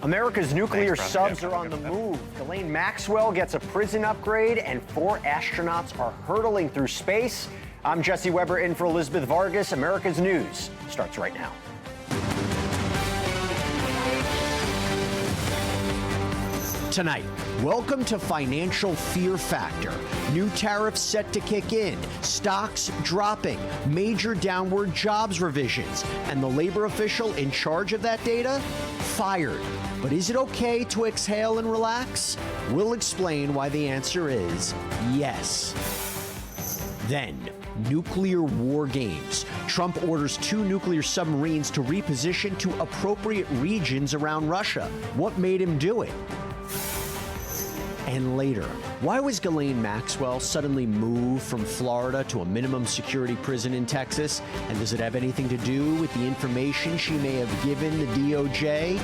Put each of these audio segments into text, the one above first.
America's nuclear subs are on the move. Ghislaine Maxwell gets a prison upgrade, and 4 astronauts are hurtling through space. I'm Jesse Weber in for Elizabeth Vargas. America's News starts right now. Tonight, welcome to Financial Fear Factor. New tariffs set to kick in, stocks dropping, major downward jobs revisions, and the labor official in charge of that data fired. But is it okay to exhale and relax? We'll explain why the answer is yes. Then, nuclear war games. Trump orders 2 nuclear submarines to reposition to appropriate regions around Russia. What made him do it? And later, why was Ghislaine Maxwell suddenly moved from Florida to a minimum security prison in Texas? And does it have anything to do with the information she may have given the DOJ?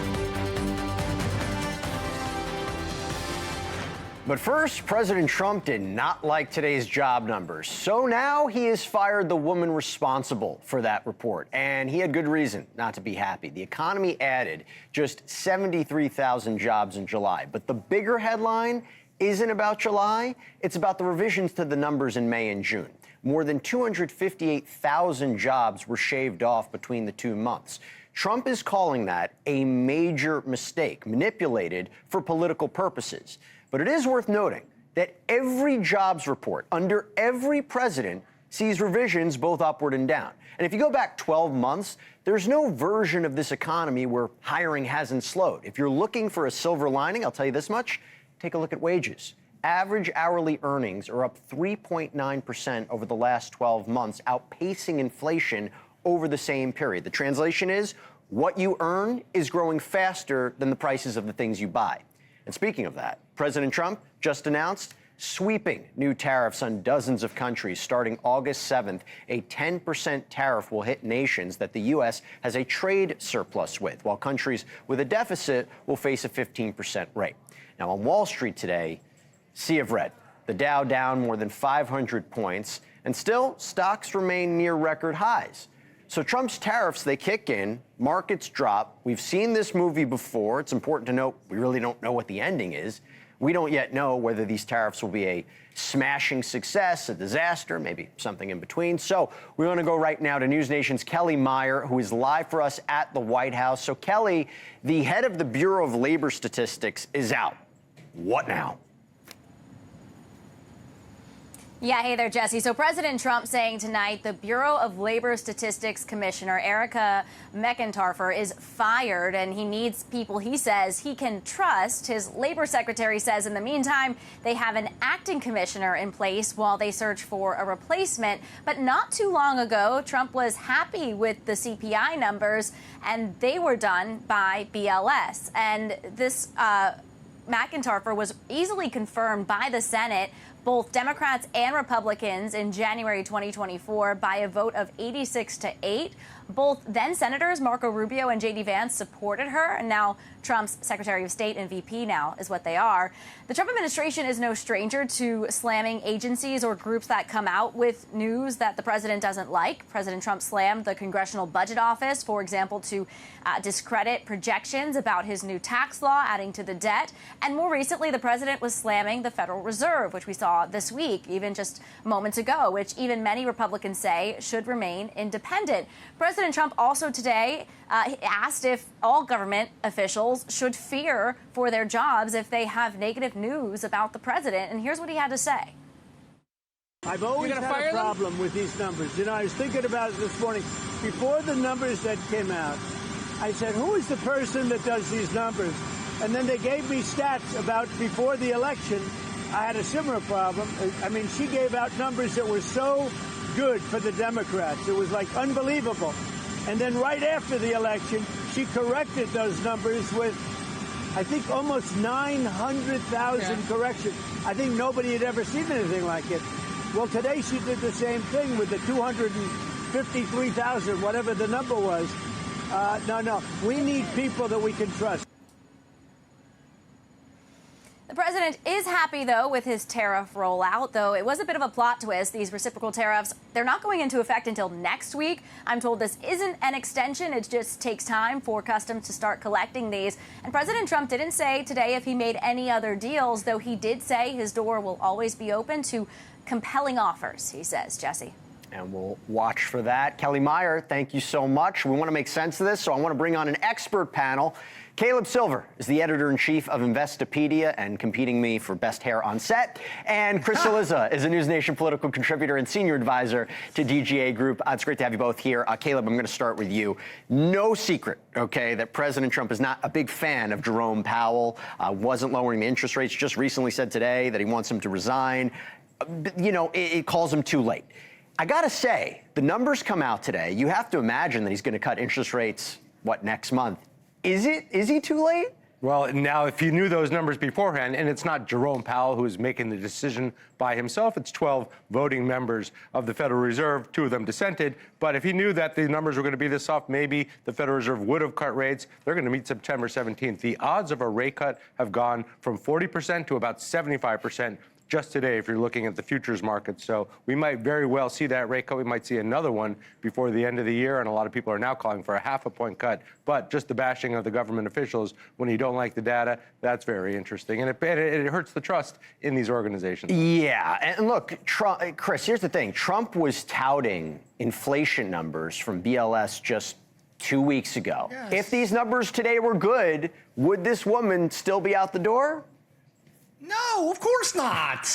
But first, President Trump did not like today's job numbers. So now he has fired the woman responsible for that report. And he had good reason not to be happy. The economy added just 73,000 jobs in July. But the bigger headline isn't about July. It's about the revisions to the numbers in May and June. More than 258,000 jobs were shaved off between the 2 months. Trump is calling that a major mistake, manipulated for political purposes. But it is worth noting that every jobs report under every president sees revisions both upward and down. And if you go back 12 months, there's no version of this economy where hiring hasn't slowed. If you're looking for a silver lining, I'll tell you this much, take a look at wages. Average hourly earnings are up 3.9% over the last 12 months, outpacing inflation over the same period. The translation is, what you earn is growing faster than the prices of the things you buy. And speaking of that, President Trump just announced sweeping new tariffs on dozens of countries. Starting August 7th, a 10% tariff will hit nations that the U.S. has a trade surplus with, while countries with a deficit will face a 15% rate. Now, on Wall Street today, sea of red. The Dow down more than 500 points, and still stocks remain near record highs. So Trump's tariffs, they kick in, markets drop. We've seen this movie before. It's important to note we really don't know what the ending is. We don't yet know whether these tariffs will be a smashing success, a disaster, maybe something in between. So we want to go right now to NewsNation's Kelly Meyer, who is live for us at the White House. So Kelly, the head of the Bureau of Labor Statistics is out. What now? Yeah, hey there, Jesse. So President Trump saying tonight the Bureau of Labor Statistics Commissioner Erica McIntyre is fired, and he needs people he says he can trust. His labor secretary says in the meantime they have an acting commissioner in place while they search for a replacement. But not too long ago, Trump was happy with the CPI numbers, and they were done by BLS. And this McIntyre was easily confirmed by the Senate, both Democrats and Republicans, in January 2024 by a vote of 86-8. Both then Senators Marco Rubio and J.D. Vance supported her, and now Trump's Secretary of State and VP now is what they are. The Trump administration is no stranger to slamming agencies or groups that come out with news that the president doesn't like. President Trump slammed the Congressional Budget Office, for example, to discredit projections about his new tax law, adding to the debt. And more recently, the president was slamming the Federal Reserve, which we saw this week, even just moments ago, which even many Republicans say should remain independent. President Trump also today asked if all government officials should fear for their jobs if they have negative news about the president. And here's what he had to say. I've always had a problem with these numbers. You know, I was thinking about it this morning. Before the numbers that came out, I said, who is the person that does these numbers? And then they gave me stats about before the election. I had a similar problem. I mean, she gave out numbers that were so good for the Democrats. It was like unbelievable. And then right after the election, she corrected those numbers with, I think, almost 900,000 corrections. I think nobody had ever seen anything like it. Well, today she did the same thing with the 253,000, whatever the number was. No, we need people that we can trust. The president president is happy, though, with his tariff rollout, though it was a bit of a plot twist. These reciprocal tariffs, they're not going into effect until next week. I'm told this isn't an extension. It just takes time for customs to start collecting these. And President Trump didn't say today if he made any other deals, though he did say his door will always be open to compelling offers, he says. Jesse. And we'll watch for that. Kelly Meyer, thank you so much. We want to make sense of this, so I want to bring on an expert panel. Caleb Silver is the editor-in-chief of Investopedia and competing me for best hair on set. And Chris Cillizza is a NewsNation political contributor and senior advisor to DGA Group. It's great to have you both here. Caleb, I'm going to start with you. No secret, okay, that President Trump is not a big fan of Jerome Powell, wasn't lowering the interest rates, just recently said today that he wants him to resign. You know, it calls him too late. I got to say, the numbers come out today. You have to imagine that he's going to cut interest rates, what, next month? Is he too late? Well, now, if you knew those numbers beforehand, and it's not Jerome Powell who is making the decision by himself, it's 12 voting members of the Federal Reserve, 2 of them dissented. But if he knew that the numbers were going to be this soft, maybe the Federal Reserve would have cut rates. They're going to meet September 17th. The odds of a rate cut have gone from 40% to about 75%. Just today, if you're looking at the futures market. So we might very well see that rate cut. We might see another one before the end of the year, and a lot of people are now calling for a half a point cut. But just the bashing of the government officials when you don't like the data, that's very interesting. And it hurts the trust in these organizations. Yeah, and look, Chris, here's the thing. Trump was touting inflation numbers from BLS just 2 weeks ago. Yes. If these numbers today were good, would this woman still be out the door? No, of course not.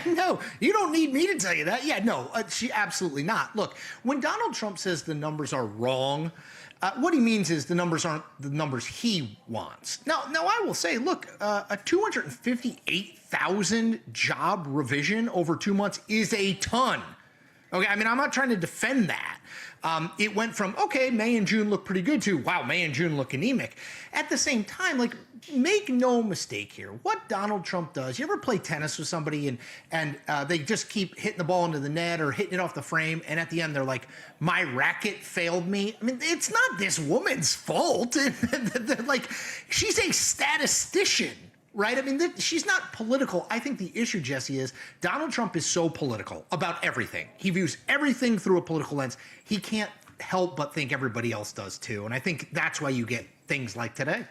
No, you don't need me to tell you that. Yeah, no, she absolutely not. Look, when Donald Trump says the numbers are wrong, what he means is the numbers aren't the numbers he wants. Now I will say, look, a 258,000 job revision over 2 months is a ton. Okay, I mean, I'm not trying to defend that. It went from, okay, May and June look pretty good to, wow, May and June look anemic. At the same time, like, make no mistake here. What Donald Trump does, you ever play tennis with somebody and they just keep hitting the ball into the net or hitting it off the frame, and at the end they're like, my racket failed me? I mean, it's not this woman's fault. Like, she's a statistician. Right? I mean, she's not political. I think the issue, Jesse, is Donald Trump is so political about everything. He views everything through a political lens. He can't help but think everybody else does, too. And I think that's why you get things like today.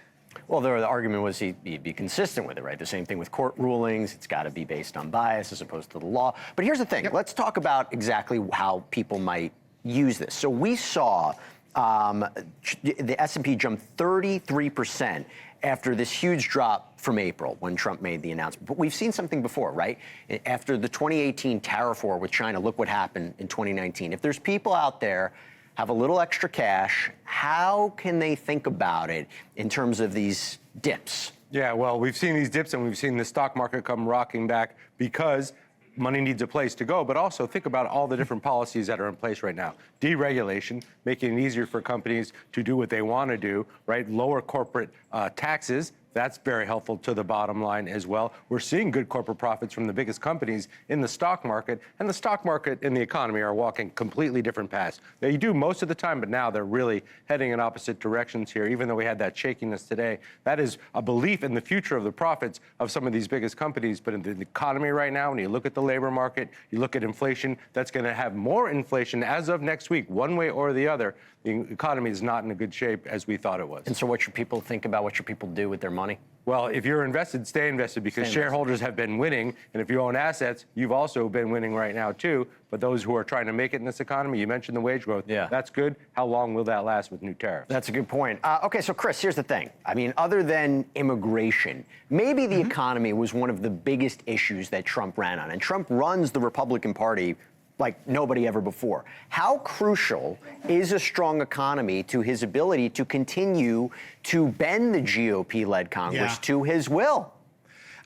Well, the argument was he'd be consistent with it, right? The same thing with court rulings. It's got to be based on bias as opposed to the law. But here's the thing. Yep. Let's talk about exactly how people might use this. So we saw the S&P jump 33% after this huge drop from April when Trump made the announcement. But we've seen something before, right? After the 2018 tariff war with China, look what happened in 2019. If there's people out there have a little extra cash, how can they think about it in terms of these dips? Yeah, well, we've seen these dips and we've seen the stock market come rocking back because money needs a place to go, but also think about all the different policies that are in place right now. Deregulation, making it easier for companies to do what they want to do, right? Lower corporate taxes. That's very helpful to the bottom line as well. We're seeing good corporate profits from the biggest companies in the stock market, and the stock market and the economy are walking completely different paths. They do most of the time, but now they're really heading in opposite directions here, even though we had that shakiness today. That is a belief in the future of the profits of some of these biggest companies, but in the economy right now, when you look at the labor market, you look at inflation, that's going to have more inflation as of next week, one way or the other. The economy is not in a good shape as we thought it was. And so what should people think about? What should people do with their money? Well, if you're invested, stay invested because shareholders have been winning. And if you own assets, you've also been winning right now, too. But those who are trying to make it in this economy, you mentioned the wage growth. Yeah. That's good. How long will that last with new tariffs? That's a good point. OK, so, Chris, here's the thing. I mean, other than immigration, maybe the economy was one of the biggest issues that Trump ran on. And Trump runs the Republican Party like nobody ever before. How crucial is a strong economy to his ability to continue to bend the GOP-led Congress to his will?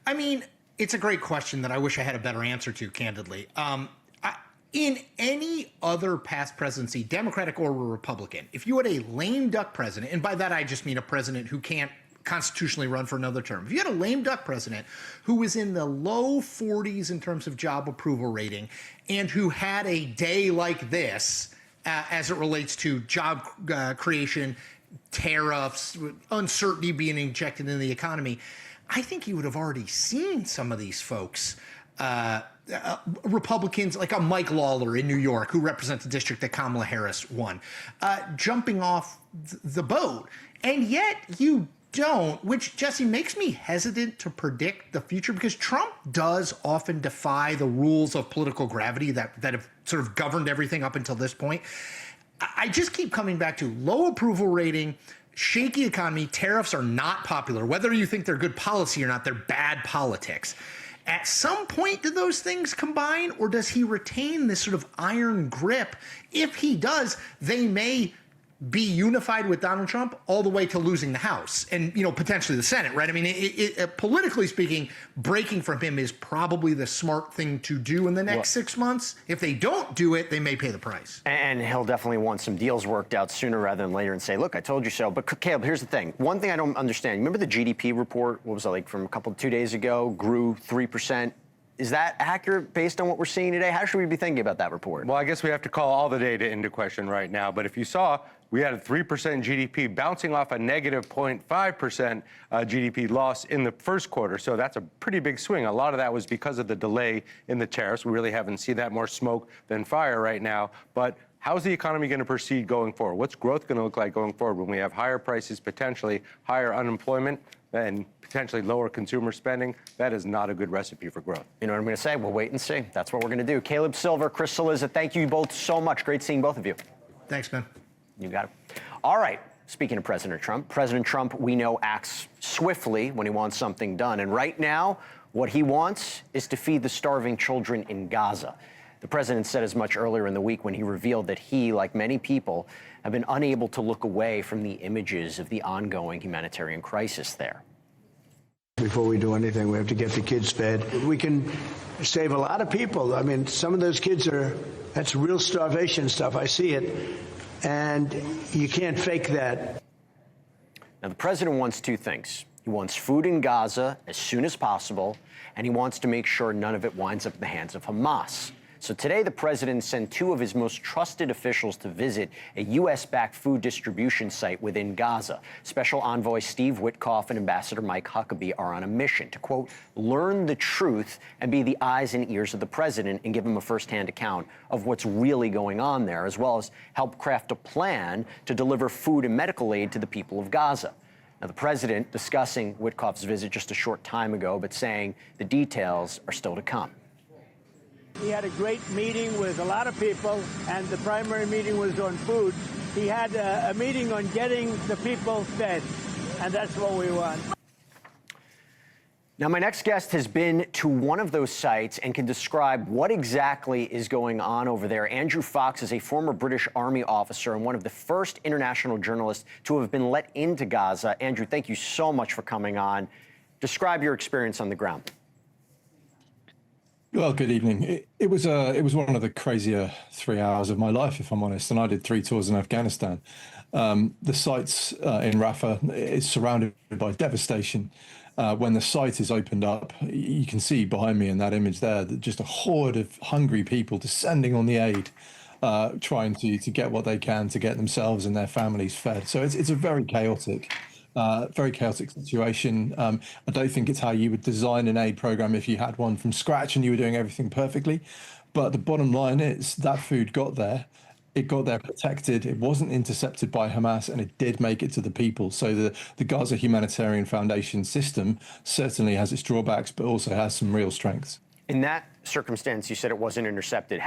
I mean, it's a great question that I wish I had a better answer to, candidly. In any other past presidency, Democratic or Republican, if you had a lame duck president, and by that I just mean a president who can't constitutionally run for another term. If you had a lame duck president who was in the low 40s in terms of job approval rating and who had a day like this as it relates to job creation, tariffs, uncertainty being injected into the economy, I think he would have already seen some of these folks, Republicans like a Mike Lawler in New York, who represents the district that Kamala Harris won, jumping off the boat. And yet you don't, which, Jesse, makes me hesitant to predict the future, because Trump does often defy the rules of political gravity that have sort of governed everything up until this point. I just keep coming back to low approval rating, shaky economy. Tariffs are not popular. Whether you think they're good policy or not, they're bad politics. At some point, do those things combine, or does he retain this sort of iron grip? If he does, they may be unified with Donald Trump all the way to losing the House and, potentially the Senate, right? I mean, politically speaking, breaking from him is probably the smart thing to do in the next 6 months. If they don't do it, they may pay the price. And he'll definitely want some deals worked out sooner rather than later and say, look, I told you so. But Caleb, here's the thing. One thing I don't understand. Remember the GDP report? What was it, like from a 2 days ago? Grew 3%. Is that accurate based on what we're seeing today? How should we be thinking about that report? Well, I guess we have to call all the data into question right now. But if you saw, we had a 3% GDP bouncing off a negative 0.5% GDP loss in the first quarter. So that's a pretty big swing. A lot of that was because of the delay in the tariffs. We really haven't seen that, more smoke than fire right now. But how's the economy going to proceed going forward? What's growth going to look like going forward when we have higher prices, potentially higher unemployment, and potentially lower consumer spending? That is not a good recipe for growth. You know what I'm going to say? We'll wait and see. That's what we're going to do. Caleb Silver, Chris Cillizza, thank you both so much. Great seeing both of you. Thanks, man. You got it. All right. Speaking of President Trump, we know, acts swiftly when he wants something done. And right now, what he wants is to feed the starving children in Gaza. The president said as much earlier in the week when he revealed that he, like many people, have been unable to look away from the images of the ongoing humanitarian crisis there. Before we do anything, we have to get the kids fed. We can save a lot of people. I mean, some of those kids that's real starvation stuff. I see it. And you can't fake that. Now, the president wants two things. He wants food in Gaza as soon as possible, and he wants to make sure none of it winds up in the hands of Hamas. So today, the president sent two of his most trusted officials to visit a U.S.-backed food distribution site within Gaza. Special Envoy Steve Witkoff and Ambassador Mike Huckabee are on a mission to, quote, learn the truth and be the eyes and ears of the president and give him a firsthand account of what's really going on there, as well as help craft a plan to deliver food and medical aid to the people of Gaza. Now, the president discussing Witkoff's visit just a short time ago, but saying the details are still to come. He had a great meeting with a lot of people, and the primary meeting was on food. He had a meeting on getting the people fed, and that's what we want. Now, my next guest has been to one of those sites and can describe what exactly is going on over there. Andrew Fox is a former British Army officer and one of the first international journalists to have been let into Gaza. Andrew, thank you so much for coming on. Describe your experience on the ground. Well, good evening. It was one of the crazier 3 hours of my life, if I'm honest. And I did 3 tours in Afghanistan. The sites in Rafah is surrounded by devastation. When the site is opened up, you can see behind me in that image there that just a horde of hungry people descending on the aid, trying to get what they can to get themselves and their families fed. So it's a very chaotic situation. I don't think it's how you would design an aid program if you had one from scratch and you were doing everything perfectly. But the bottom line is that food got there. It got there protected. It wasn't intercepted by Hamas, and it did make it to the people. So the Gaza Humanitarian Foundation system certainly has its drawbacks, but also has some real strengths. In that circumstance, you said it wasn't intercepted.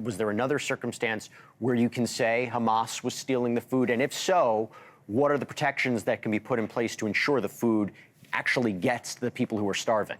Was there another circumstance where you can say Hamas was stealing the food? And if so, what are the protections that can be put in place to ensure the food actually gets to the people who are starving?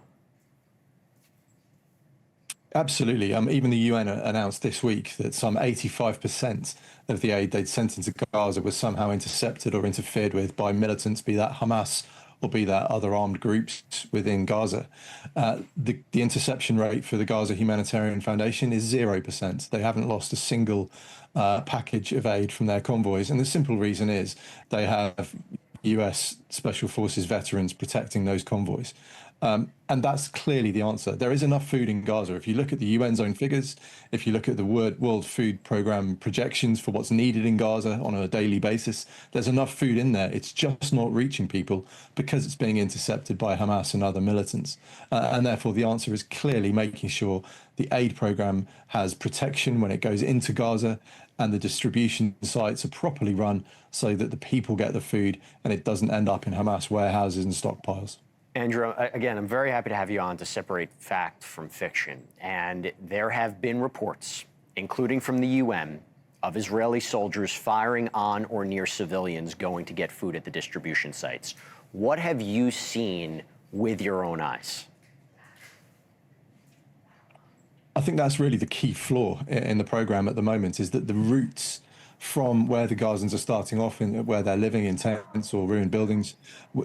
Absolutely. Even the UN announced this week that some 85% of the aid they'd sent into Gaza was somehow intercepted or interfered with by militants, be that Hamas or be that other armed groups within Gaza. The interception rate for the Gaza Humanitarian Foundation is 0%. They haven't lost a single package of aid from their convoys. And the simple reason is they have US Special Forces veterans protecting those convoys. And that's clearly the answer. There is enough food in Gaza. If you look at the UN's own figures, if you look at the World Food Programme projections for what's needed in Gaza on a daily basis, there's enough food in there. It's just not reaching people because it's being intercepted by Hamas and other militants. And therefore, the answer is clearly making sure the aid programme has protection when it goes into Gaza and the distribution sites are properly run so that the people get the food and it doesn't end up in Hamas warehouses and stockpiles. Andrew, again, I'm very happy to have you on to separate fact from fiction. And there have been reports, including from the UN, of Israeli soldiers firing on or near civilians going to get food at the distribution sites. What have you seen with your own eyes? I think that's really the key flaw in the program at the moment, is that the routes from where the Gazans are starting off, in where they're living in tents or ruined buildings,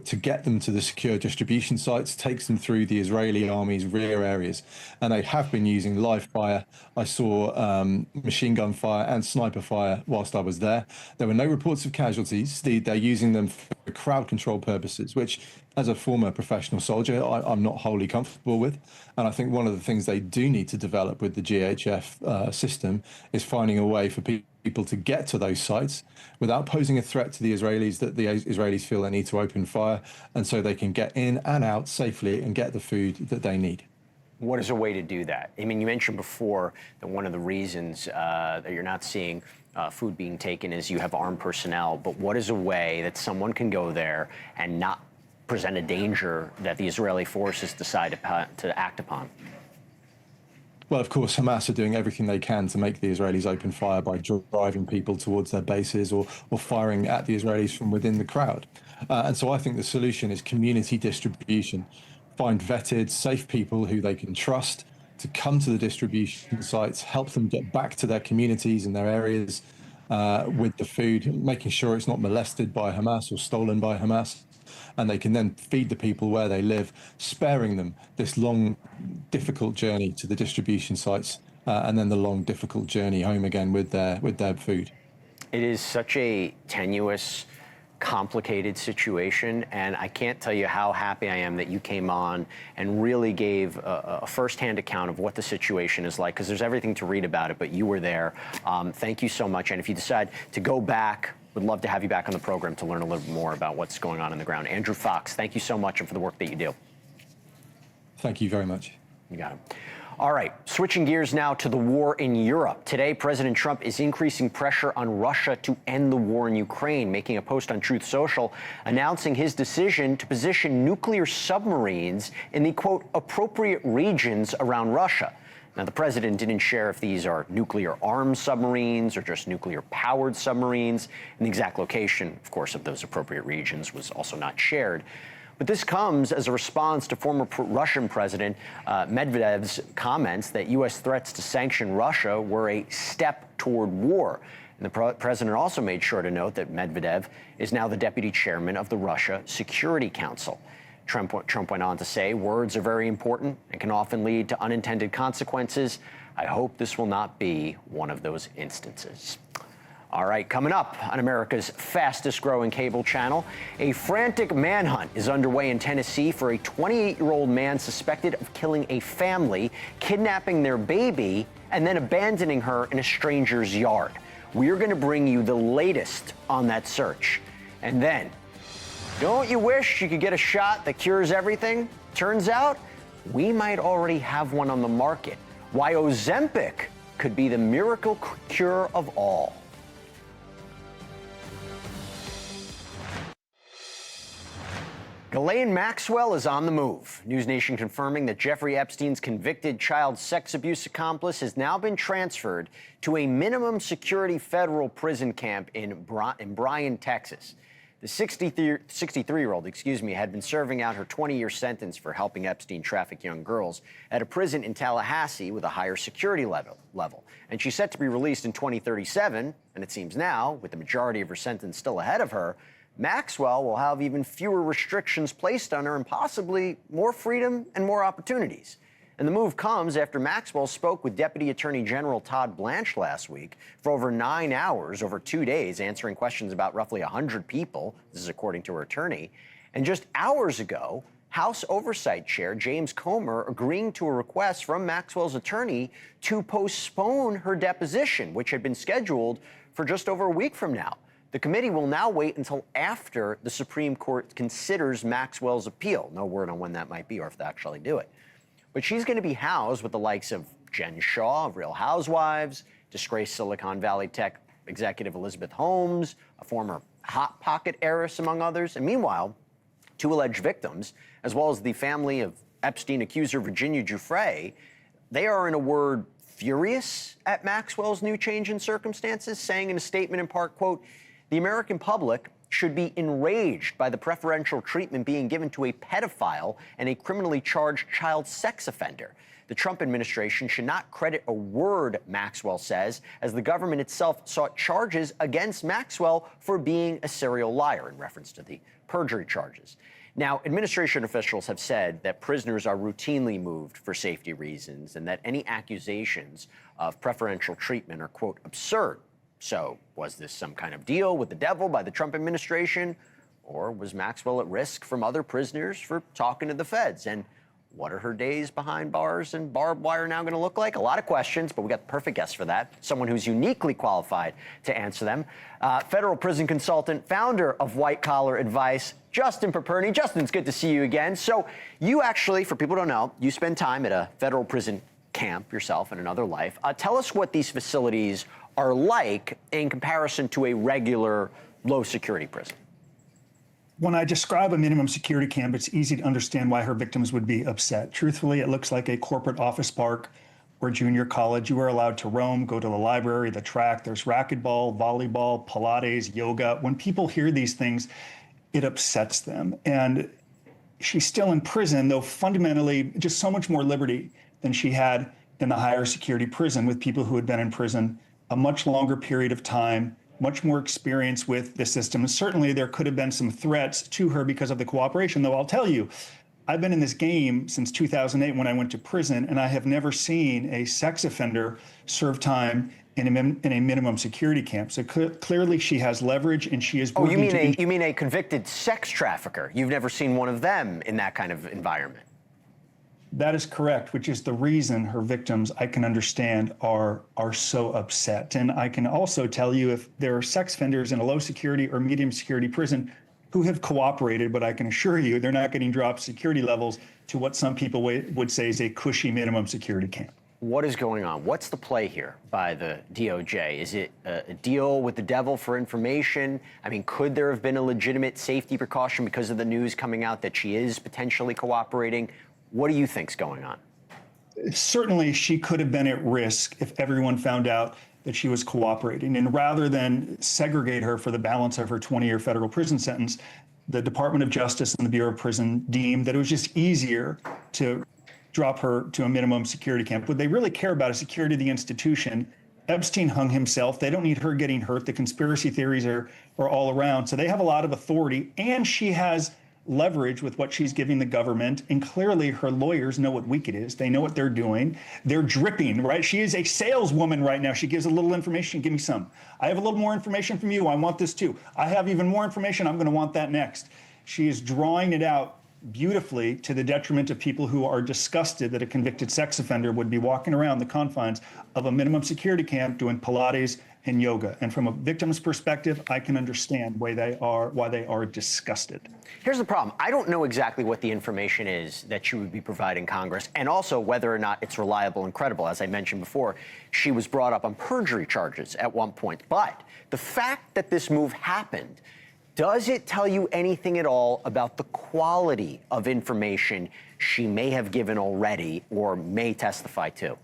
to get them to the secure distribution sites takes them through the Israeli army's rear areas. And they have been using live fire. I saw machine gun fire and sniper fire whilst I was there. There were no reports of casualties. They're using them for crowd control purposes, which, as a former professional soldier, I'm not wholly comfortable with. And I think one of the things they do need to develop with the GHF system is finding a way for people to get to those sites without posing a threat to the Israelis, that the Israelis feel they need to open fire, and so they can get in and out safely and get the food that they need. What is a way to do that? I mean, you mentioned before that one of the reasons that you're not seeing food being taken is you have armed personnel, but what is a way that someone can go there and not present a danger that the Israeli forces decide to act upon? Well, of course, Hamas are doing everything they can to make the Israelis open fire by driving people towards their bases or firing at the Israelis from within the crowd. And so I think the solution is community distribution. Find vetted, safe people who they can trust to come to the distribution sites, help them get back to their communities and their areas with the food, making sure it's not molested by Hamas or stolen by Hamas. And they can then feed the people where they live, sparing them this long, difficult journey to the distribution sites, and then the long, difficult journey home again with their food. It is such a tenuous, complicated situation, and I can't tell you how happy I am that you came on and really gave a firsthand account of what the situation is like, because there's everything to read about it, but you were there. Thank you so much, and if you decide to go back, would love to have you back on the program to learn a little bit more about what's going on the ground. Andrew Fox, thank you so much and for the work that you do. Thank you very much. You got it. All right, switching gears now to the war in Europe. Today, President Trump is increasing pressure on Russia to end the war in Ukraine, making a post on Truth Social announcing his decision to position nuclear submarines in the, quote, appropriate regions around Russia. Now, the president didn't share if these are nuclear-armed submarines or just nuclear-powered submarines, and the exact location, of course, of those appropriate regions was also not shared. But this comes as a response to former Russian President Medvedev's comments that U.S. threats to sanction Russia were a step toward war. And the president also made sure to note that Medvedev is now the deputy chairman of the Russia Security Council. Trump went on to say, words are very important and can often lead to unintended consequences. I hope this will not be one of those instances. All right, coming up on America's fastest growing cable channel, a frantic manhunt is underway in Tennessee for a 28-year-old man suspected of killing a family, kidnapping their baby, and then abandoning her in a stranger's yard. We're going to bring you the latest on that search. And then, don't you wish you could get a shot that cures everything? Turns out, we might already have one on the market. Why Ozempic could be the miracle cure of all. Ghislaine Maxwell is on the move. NewsNation confirming that Jeffrey Epstein's convicted child sex abuse accomplice has now been transferred to a minimum security federal prison camp in Bryan, Texas. The 63-year-old, had been serving out her 20-year sentence for helping Epstein traffic young girls at a prison in Tallahassee with a higher security level. And she's set to be released in 2037, and it seems now, with the majority of her sentence still ahead of her, Maxwell will have even fewer restrictions placed on her and possibly more freedom and more opportunities. And the move comes after Maxwell spoke with Deputy Attorney General Todd Blanche last week for over 9 hours, over 2 days, answering questions about roughly 100 people. This is according to her attorney. And just hours ago, House Oversight Chair James Comer agreeing to a request from Maxwell's attorney to postpone her deposition, which had been scheduled for just over a week from now. The committee will now wait until after the Supreme Court considers Maxwell's appeal. No word on when that might be or if they actually do it. But she's going to be housed with the likes of Jen Shaw of Real Housewives, disgraced Silicon Valley tech executive Elizabeth Holmes, a former Hot Pocket heiress, among others. And meanwhile, two alleged victims, as well as the family of Epstein accuser Virginia Giuffre, they are, in a word, furious at Maxwell's new change in circumstances, saying in a statement in part, quote, "The American public should be enraged by the preferential treatment being given to a pedophile and a criminally charged child sex offender. The Trump administration should not credit a word," Maxwell says, as the government itself sought charges against Maxwell for being a serial liar, in reference to the perjury charges. Now, administration officials have said that prisoners are routinely moved for safety reasons and that any accusations of preferential treatment are, quote, absurd. So was this some kind of deal with the devil by the Trump administration? Or was Maxwell at risk from other prisoners for talking to the feds? And what are her days behind bars and barbed wire now going to look like? A lot of questions, but we got the perfect guest for that. Someone who's uniquely qualified to answer them. Federal prison consultant, founder of White Collar Advice, Justin Paperny. Justin, it's good to see you again. So you actually, for people who don't know, you spend time at a federal prison camp yourself in another life. Tell us what these facilities are like in comparison to a regular low-security prison. When I describe a minimum security camp, it's easy to understand why her victims would be upset. Truthfully, it looks like a corporate office park or junior college. You are allowed to roam, go to the library, the track. There's racquetball, volleyball, Pilates, yoga. When people hear these things, it upsets them. And she's still in prison, though fundamentally just so much more liberty than she had in the higher security prison with people who had been in prison a much longer period of time, much more experience with the system. And certainly there could have been some threats to her because of the cooperation, though I'll tell you, I've been in this game since 2008 when I went to prison, and I have never seen a sex offender serve time in a minimum security camp. So clearly she has leverage and she is working you mean a convicted sex trafficker? You've never seen one of them in that kind of environment? That is correct, which is the reason her victims, I can understand, are so upset. And I can also tell you if there are sex offenders in a low security or medium security prison who have cooperated, but I can assure you they're not getting dropped security levels to what some people would say is a cushy minimum security camp. What is going on? What's the play here by the DOJ? Is it a deal with the devil for information? I mean, could there have been a legitimate safety precaution because of the news coming out that she is potentially cooperating? What do you think's going on? Certainly, she could have been at risk if everyone found out that she was cooperating. And rather than segregate her for the balance of her 20-year federal prison sentence, the Department of Justice and the Bureau of Prison deemed that it was just easier to drop her to a minimum security camp. What they really care about is security of the institution. Epstein hung himself. They don't need her getting hurt. The conspiracy theories are all around. So they have a lot of authority, and she has leverage with what she's giving the government. And clearly her lawyers know what week it is. They know what they're doing. They're dripping, right? She is a saleswoman right now. She gives a little information. Give me some. I have a little more information from you. I want this too. I have even more information. I'm going to want that next. She is drawing it out beautifully to the detriment of people who are disgusted that a convicted sex offender would be walking around the confines of a minimum security camp doing Pilates and yoga. And from a victim's perspective, I can understand why they are disgusted. Here's the problem. I don't know exactly what the information is that she would be providing Congress, and also whether or not it's reliable and credible. As I mentioned before, she was brought up on perjury charges at one point. But the fact that this move happened, does it tell you anything at all about the quality of information she may have given already or may testify to?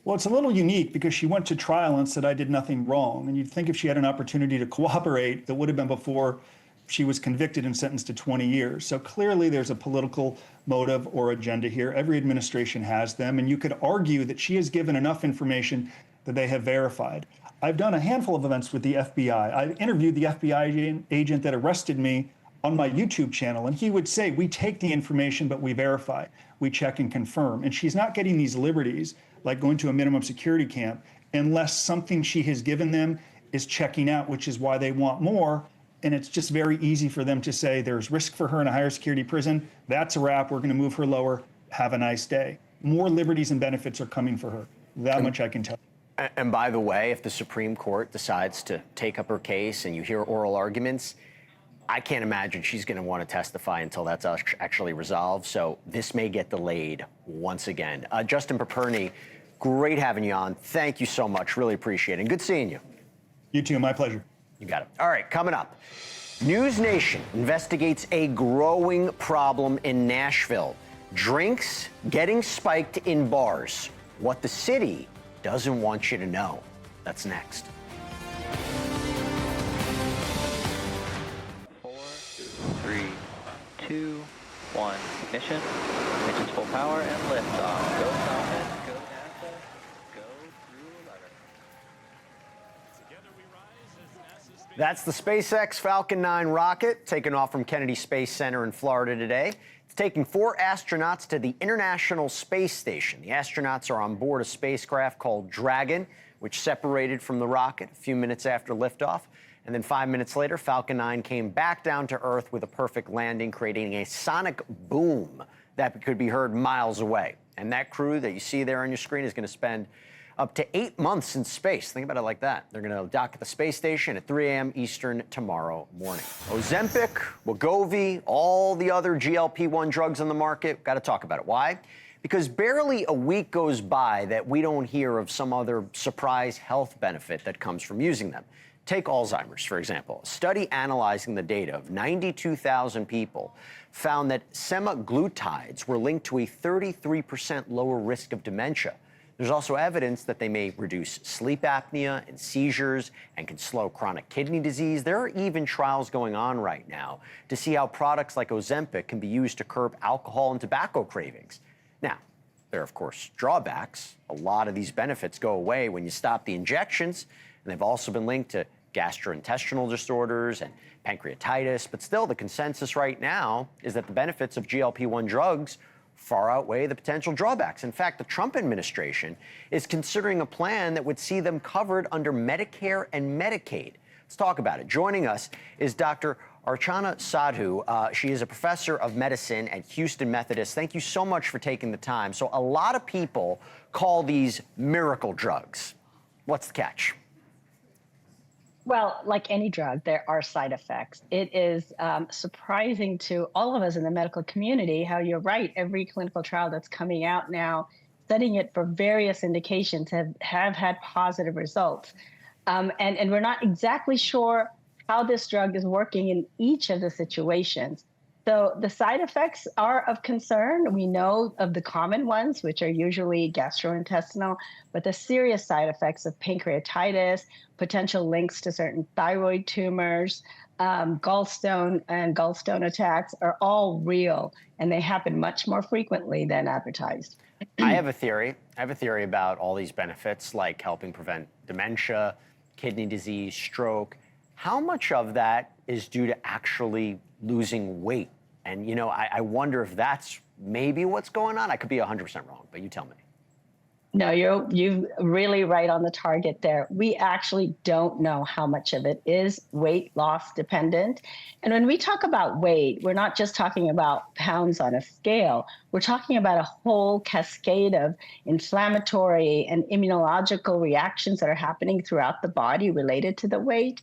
Well, it's a little unique because she went to trial and said, I did nothing wrong. And you'd think if she had an opportunity to cooperate, that would have been before she was convicted and sentenced to 20 years. So clearly there's a political motive or agenda here. Every administration has them. And you could argue that she has given enough information that they have verified. I've done a handful of events with the FBI. I interviewed the FBI agent that arrested me on my YouTube channel, and he would say, we take the information, but we verify. We check and confirm. And she's not getting these liberties, like going to a minimum security camp, unless something she has given them is checking out, which is why they want more. and it's just very easy for them to say there's risk for her in a higher security prison. That's a wrap. We're going to move her lower. Have a nice day. More liberties and benefits are coming for her. That much I can tell. And by the way, if the Supreme Court decides to take up her case and you hear oral arguments, I can't imagine she's going to want to testify until that's actually resolved. So this may get delayed once again. Justin Paperny, great having you on. Thank you so much. Really appreciate it. And good seeing you. You too. My pleasure. You got it. All right, coming up. NewsNation investigates a growing problem in Nashville. Drinks getting spiked in bars. What the city doesn't want you to know. That's next. 4, 3, 2, 1. Ignition. Ignition's full power and lift off. Go Falcon. Go NASA. Go through 11. That's the SpaceX Falcon 9 rocket taking off from Kennedy Space Center in Florida today. It's taking 4 astronauts to the International Space Station. The astronauts are on board a spacecraft called Dragon, which separated from the rocket a few minutes after liftoff. And then 5 minutes later, Falcon 9 came back down to Earth with a perfect landing, creating a sonic boom that could be heard miles away. And that crew that you see there on your screen is going to spend up to 8 months in space. Think about it like that. They're going to dock at the space station at 3 a.m. Eastern tomorrow morning. Ozempic, Wegovy, all the other GLP-1 drugs on the market, got to talk about it. Why? Because barely a week goes by that we don't hear of some other surprise health benefit that comes from using them. Take Alzheimer's, for example. A study analyzing the data of 92,000 people found that semaglutides were linked to a 33% lower risk of dementia. There's also evidence that they may reduce sleep apnea and seizures and can slow chronic kidney disease. There are even trials going on right now to see how products like Ozempic can be used to curb alcohol and tobacco cravings. Now, there are, of course, drawbacks. A lot of these benefits go away when you stop the injections, and they've also been linked to gastrointestinal disorders and pancreatitis. But still, the consensus right now is that the benefits of GLP-1 drugs far outweigh the potential drawbacks. In fact, the Trump administration is considering a plan that would see them covered under Medicare and Medicaid. Let's talk about it. Joining us is Dr. Archana Sadhu. She is a professor of medicine at Houston Methodist. Thank you so much for taking the time. So a lot of people call these miracle drugs. What's the catch? Well, like any drug, there are side effects. It is surprising to all of us in the medical community how you're right. Every clinical trial that's coming out now, studying it for various indications, have had positive results. And we're not exactly sure how this drug is working in each of the situations. So the side effects are of concern. We know of the common ones, which are usually gastrointestinal, but the serious side effects of pancreatitis, potential links to certain thyroid tumors, gallstone attacks are all real, and they happen much more frequently than advertised. I have a theory about all these benefits, like helping prevent dementia, kidney disease, stroke. How much of that is due to actually losing weight? And, you know, I wonder if that's maybe what's going on. I could be 100% wrong, but you tell me. No, you're really right on the target there. We actually don't know how much of it is weight loss dependent. And when we talk about weight, we're not just talking about pounds on a scale. We're talking about a whole cascade of inflammatory and immunological reactions that are happening throughout the body related to the weight.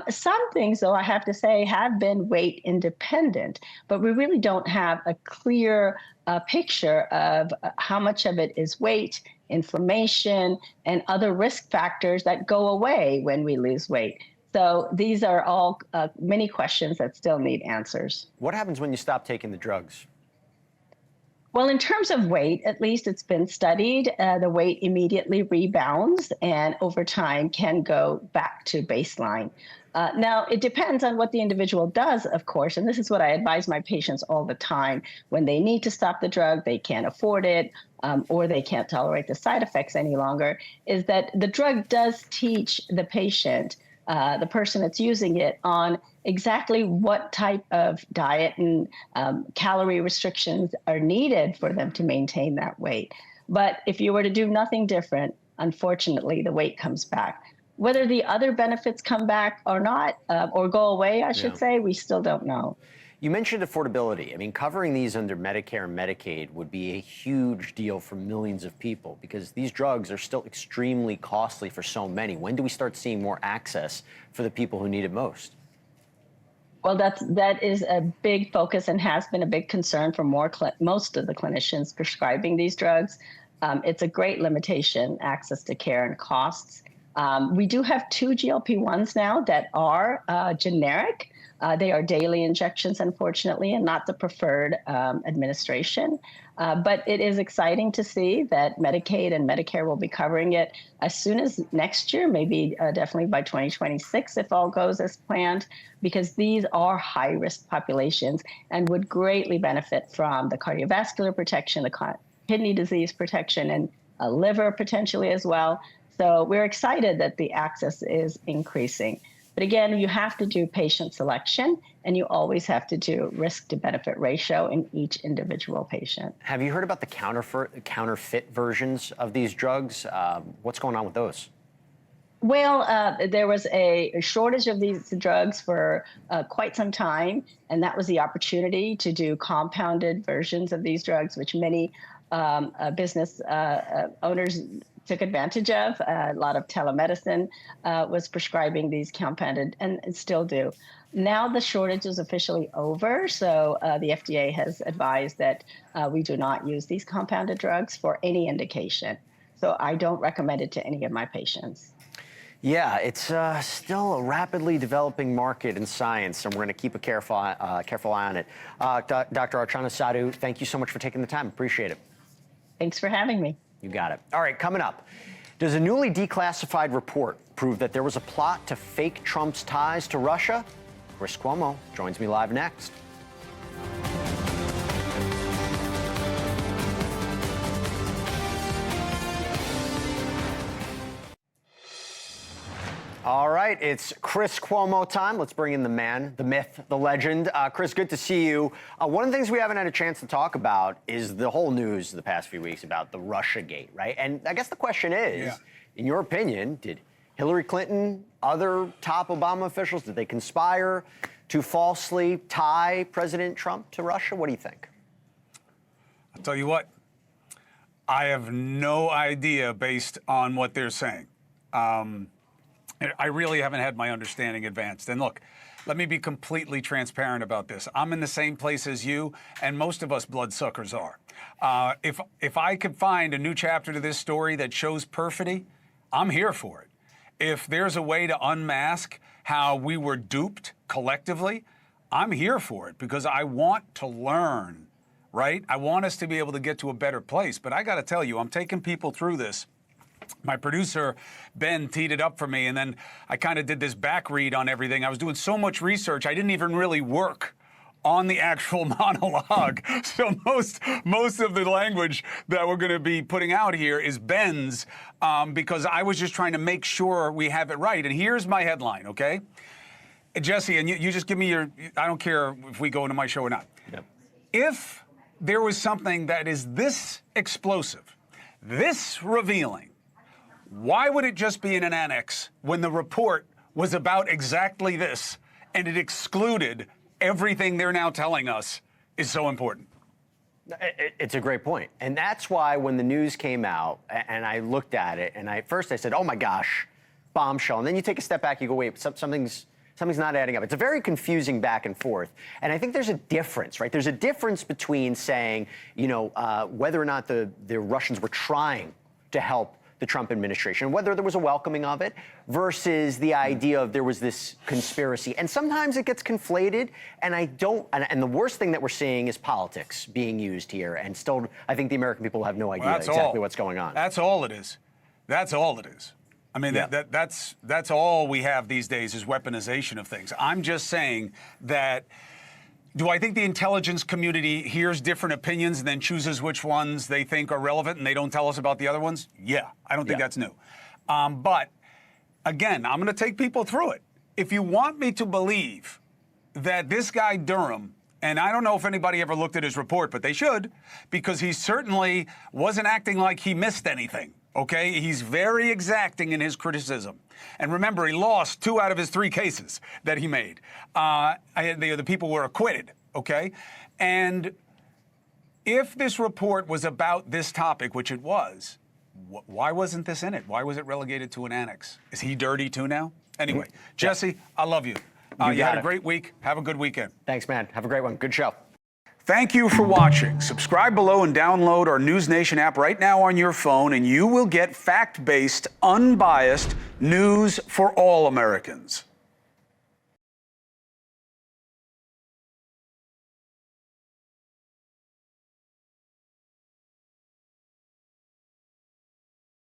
Some things, though, I have to say, have been weight independent, but we really don't have a clear picture of how much of it is weight, inflammation, and other risk factors that go away when we lose weight. So these are all many questions that still need answers. What happens when you stop taking the drugs? Well, in terms of weight, at least it's been studied, the weight immediately rebounds and over time can go back to baseline. Now, it depends on what the individual does, of course, and this is what I advise my patients all the time. When they need to stop the drug, they can't afford it, or they can't tolerate the side effects any longer, is that the drug does teach the patient, the person that's using it, on exactly what type of diet and calorie restrictions are needed for them to maintain that weight. But if you were to do nothing different, unfortunately, the weight comes back. Whether the other benefits come back or not, or go away, I should say, we still don't know. You mentioned affordability. I mean, covering these under Medicare and Medicaid would be a huge deal for millions of people because these drugs are still extremely costly for so many. When do we start seeing more access for the people who need it most? Well, that is a big focus and has been a big concern for most of the clinicians prescribing these drugs. It's a great limitation, access to care and costs. We do have 2 GLP-1s now that are generic. They are daily injections, unfortunately, and not the preferred administration. But it is exciting to see that Medicaid and Medicare will be covering it as soon as next year, maybe definitely by 2026, if all goes as planned, because these are high-risk populations and would greatly benefit from the cardiovascular protection, the kidney disease protection, and liver potentially as well. So we're excited that the access is increasing. But again, you have to do patient selection, and you always have to do risk to benefit ratio in each individual patient. Have you heard about the counterfeit versions of these drugs? What's going on with those? Well, there was a shortage of these drugs for quite some time, and that was the opportunity to do compounded versions of these drugs, which many business owners took advantage of. A lot of telemedicine was prescribing these compounded, and still do. Now the shortage is officially over, so the FDA has advised that we do not use these compounded drugs for any indication. So I don't recommend it to any of my patients. Yeah, it's still a rapidly developing market in science, and we're going to keep a careful eye on it. Dr. Archana Sadhu, thank you so much for taking the time. Appreciate it. Thanks for having me. You got it. All right, coming up. Does a newly declassified report prove that there was a plot to fake Trump's ties to Russia? Chris Cuomo joins me live next. All right, it's Chris Cuomo time. Let's bring in the man, the myth, the legend. Chris, good to see you. One of the things we haven't had a chance to talk about is the whole news the past few weeks about the Russiagate, right? And I guess the question is, in your opinion, did Hillary Clinton, other top Obama officials, did they conspire to falsely tie President Trump to Russia? What do you think? I'll tell you what, I have no idea based on what they're saying. I really haven't had my understanding advanced. And look, let me be completely transparent about this. I'm in the same place as you, and most of us bloodsuckers are. If I could find a new chapter to this story that shows perfidy, I'm here for it. If there's a way to unmask how we were duped collectively, I'm here for it because I want to learn, right? I want us to be able to get to a better place. But I got to tell you, I'm taking people through this. My producer, Ben, teed it up for me, and then I kind of did this back read on everything. I was doing so much research, I didn't even really work on the actual monologue. So most of the language that we're going to be putting out here is Ben's, because I was just trying to make sure we have it right. And here's my headline, okay? Jesse, and you just give me your, I don't care if we go into my show or not. Yep. If there was something that is this explosive, this revealing, why would it just be in an annex when the report was about exactly this and it excluded everything they're now telling us is so important? It's a great point. And that's why when the news came out and I looked at it and first I said, oh my gosh, bombshell. And then you take a step back, you go, wait, something's not adding up. It's a very confusing back and forth. And I think there's a difference, right? There's a difference between saying, whether or not the Russians were trying to help the Trump administration, whether there was a welcoming of it versus the idea of there was this conspiracy. And sometimes it gets conflated, and and the worst thing that we're seeing is politics being used here. And still, I think the American people have no idea exactly what's going on. That's all it is. That's all it is. I mean, that's all we have these days is weaponization of things. I'm just saying that, do I think the intelligence community hears different opinions and then chooses which ones they think are relevant and they don't tell us about the other ones? Yeah, I don't think that's new. But again, I'm going to take people through it. If you want me to believe that this guy Durham, and I don't know if anybody ever looked at his report, but they should, because he certainly wasn't acting like he missed anything. Okay, he's very exacting in his criticism. And remember, he lost 2 out of his 3 cases that he made. The people were acquitted, okay? And if this report was about this topic, which it was, why wasn't this in it? Why was it relegated to an annex? Is he dirty too now? Anyway, Jesse, I love you. You had a great week. Have a good weekend. Thanks, man. Have a great one. Good show. Thank you for watching. Subscribe below and download our NewsNation app right now on your phone, and you will get fact-based, unbiased news for all Americans.